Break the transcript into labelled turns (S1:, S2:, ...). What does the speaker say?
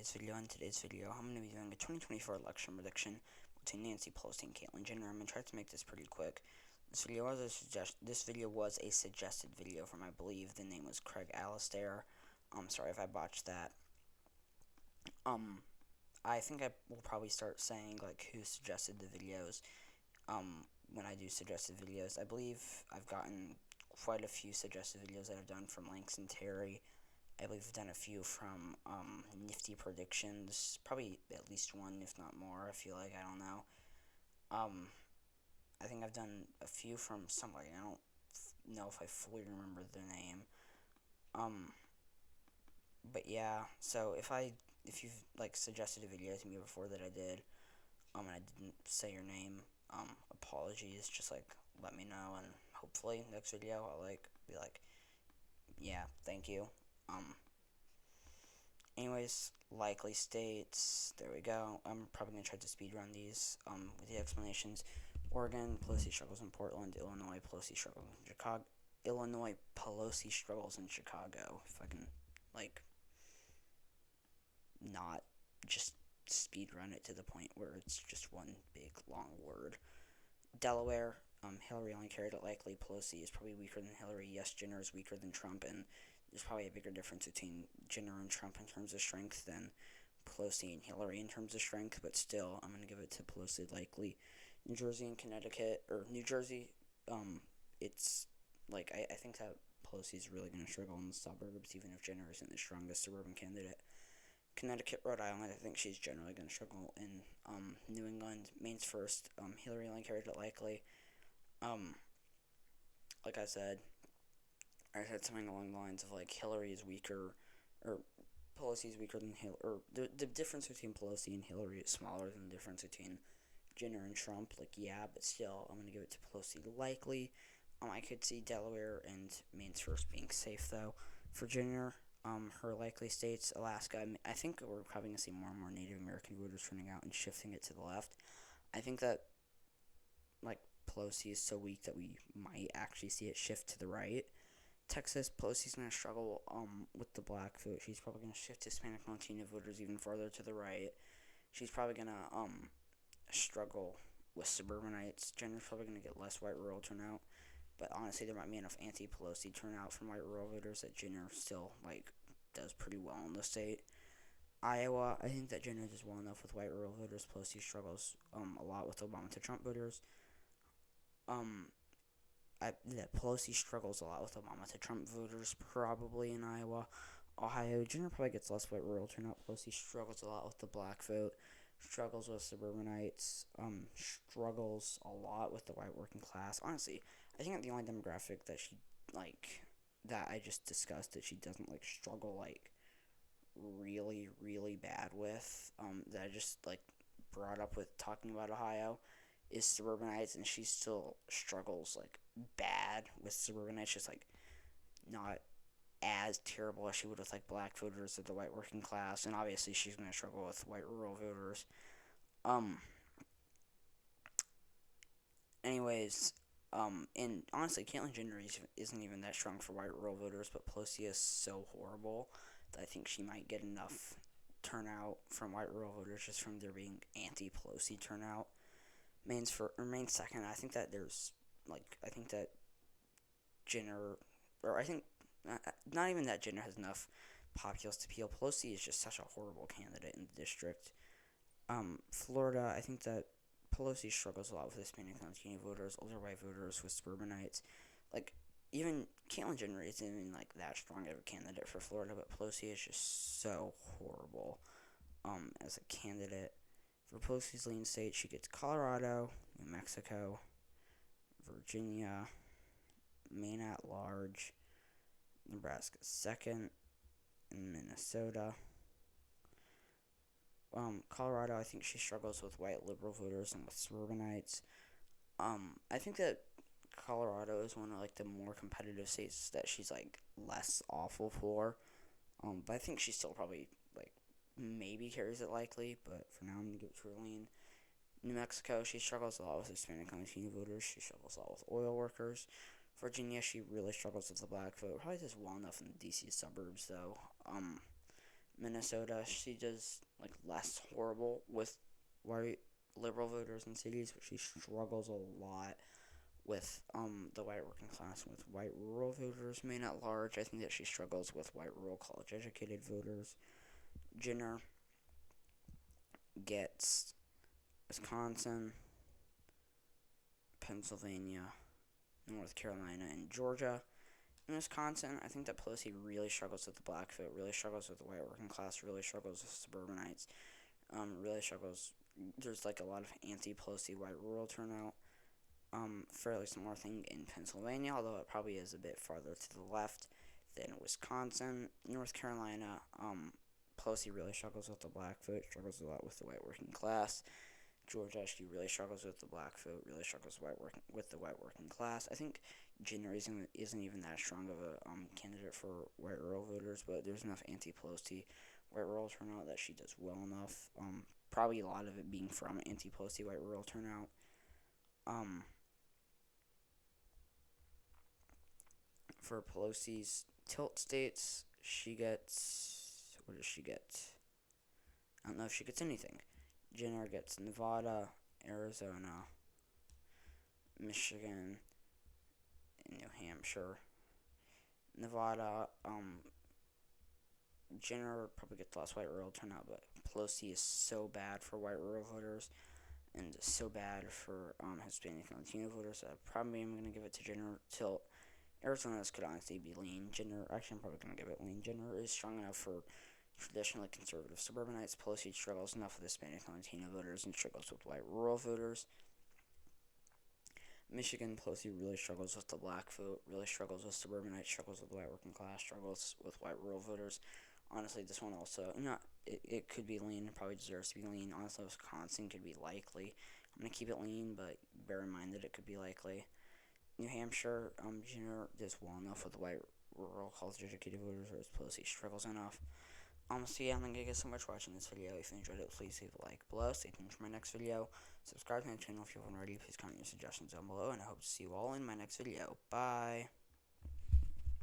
S1: today's video. In today's video, I'm going to be doing a 2024 election prediction between Nancy Pelosi and Caitlyn Jenner. I'm going to try to make this pretty quick. This video was a suggested video from, I believe the name was Craig Alistair. Sorry if I botched that. I think I will probably start saying like who suggested the videos. When I do suggested videos, I believe I've gotten quite a few suggested videos that I've done from Lanks and Terry. I believe I've done a few from Nifty Predictions, probably at least one, if not more. I feel like, I don't know. I think I've done a few from somebody. I don't know if I fully remember their name. But yeah. So if you've like suggested a video to me before that I did, and I didn't say your name, apologies. Just like let me know, and hopefully next video I'll be like, yeah, thank you. Anyways, likely states, there we go. I'm probably going to try to speedrun these, with the explanations. Oregon, Pelosi struggles in Portland. Illinois, Pelosi struggles in Chicago. Illinois, Pelosi struggles in Chicago. If I can, not just speedrun it to the point where it's just one big, long word. Delaware, Hillary only carried it likely. Pelosi is probably weaker than Hillary. Yes, Jenner is weaker than Trump, and there's probably a bigger difference between Jenner and Trump in terms of strength than Pelosi and Hillary in terms of strength, but still, I'm going to give it to Pelosi likely. New Jersey and Connecticut, or New Jersey, it's, I think that Pelosi is really going to struggle in the suburbs, even if Jenner isn't the strongest suburban candidate. Connecticut, Rhode Island, I think she's generally going to struggle in, New England. Maine's first, Hillary only carried it likely. Like I said something along the lines of Hillary is weaker, or Pelosi is weaker than Hillary, or the difference between Pelosi and Hillary is smaller than the difference between Jenner and Trump. Yeah, but still, I'm gonna give it to Pelosi likely. I could see Delaware and Maine's first being safe though. For Jenner, her likely states, Alaska. I think we're probably gonna see more and more Native American voters turning out and shifting it to the left. I think that Pelosi is so weak that we might actually see it shift to the right. Texas, Pelosi's going to struggle with the black vote. She's probably going to shift Hispanic and Latino voters even farther to the right. She's probably going to struggle with suburbanites. Jenner's probably going to get less white rural turnout. But honestly, there might be enough anti-Pelosi turnout from white rural voters that Jenner still, does pretty well in the state. Iowa, I think that Jenner does well enough with white rural voters. Pelosi struggles a lot with Obama to Trump voters. That Pelosi struggles a lot with Obama to Trump voters, probably in Iowa. Ohio, Jenner probably gets less white rural turnout. Pelosi struggles a lot with the black vote, struggles with suburbanites, struggles a lot with the white working class. Honestly, I think that the only demographic that she, that I just discussed that she doesn't, struggle, really, really bad with, that I just, brought up with talking about Ohio, is suburbanites, and she still struggles bad with suburbanites, just not as terrible as she would with black voters or the white working class, and obviously she's going to struggle with white rural voters. Anyways, and honestly, Caitlyn Jenner isn't even that strong for white rural voters, but Pelosi is so horrible that I think she might get enough turnout from white rural voters just from there being anti-Pelosi turnout. Maine's second. I think that there's I think that Jenner, or I think not even that Jenner has enough populist appeal. Pelosi is just such a horrible candidate in the district. Florida, I think that Pelosi struggles a lot with Hispanic and Latino voters, older white voters, with suburbanites. Even Caitlyn Jenner isn't even that strong of a candidate for Florida, but Pelosi is just so horrible as a candidate. For Pelosi's lean state, she gets Colorado, New Mexico, Virginia, Maine at large, Nebraska second, and Minnesota. Colorado, I think she struggles with white liberal voters and with suburbanites. I think that Colorado is one of the more competitive states that she's less awful for. But I think she still probably maybe carries it likely, but for now I'm going to give it to her lean. New Mexico, she struggles a lot with Hispanic and Latino voters. She struggles a lot with oil workers. Virginia, she really struggles with the black vote. Probably does well enough in the D.C. suburbs, though. Minnesota, she does like less horrible with white liberal voters in cities, but she struggles a lot with the white working class and with white rural voters, main at large. I think that she struggles with white rural college educated voters. Jenner gets Wisconsin, Pennsylvania, North Carolina, and Georgia. In Wisconsin, I think that Pelosi really struggles with the black vote, really struggles with the white working class, really struggles with suburbanites, really struggles. There's like a lot of anti-Pelosi white rural turnout. Fairly similar thing in Pennsylvania, although it probably is a bit farther to the left than Wisconsin. North Carolina, Pelosi really struggles with the black vote, struggles a lot with the white working class. Georgia, she really struggles with the black vote, really struggles with the white working class. I think Jenner isn't even that strong of a candidate for white rural voters, but there's enough anti-Pelosi white rural turnout that she does well enough. Probably a lot of it being from anti-Pelosi white rural turnout. For Pelosi's tilt states, she gets, what does she get? I don't know if she gets anything. Jenner gets Nevada, Arizona, Michigan, and New Hampshire. Nevada, Jenner probably gets less white rural turnout, but Pelosi is so bad for white rural voters and so bad for Hispanic and Latino voters that I probably am going to give it to Jenner till Arizona's could honestly be lean. Jenner, actually, I'm probably going to give it lean. Jenner is strong enough for traditionally conservative suburbanites. Pelosi struggles enough with Hispanic and Latino voters and struggles with white rural voters. Michigan, Pelosi really struggles with the black vote, really struggles with suburbanites, struggles with the white working class, struggles with white rural voters. Honestly, this one also, it could be lean, it probably deserves to be lean. Honestly, Wisconsin could be likely. I'm going to keep it lean, but bear in mind that it could be likely. New Hampshire, Jenner does well enough with white rural college educated voters, whereas Pelosi struggles enough. So yeah, thank you guys so much for watching this video. If you enjoyed it, please leave a like below. Stay tuned for my next video. Subscribe to my channel if you haven't already. Please comment your suggestions down below, and I hope to see you all in my next video. Bye!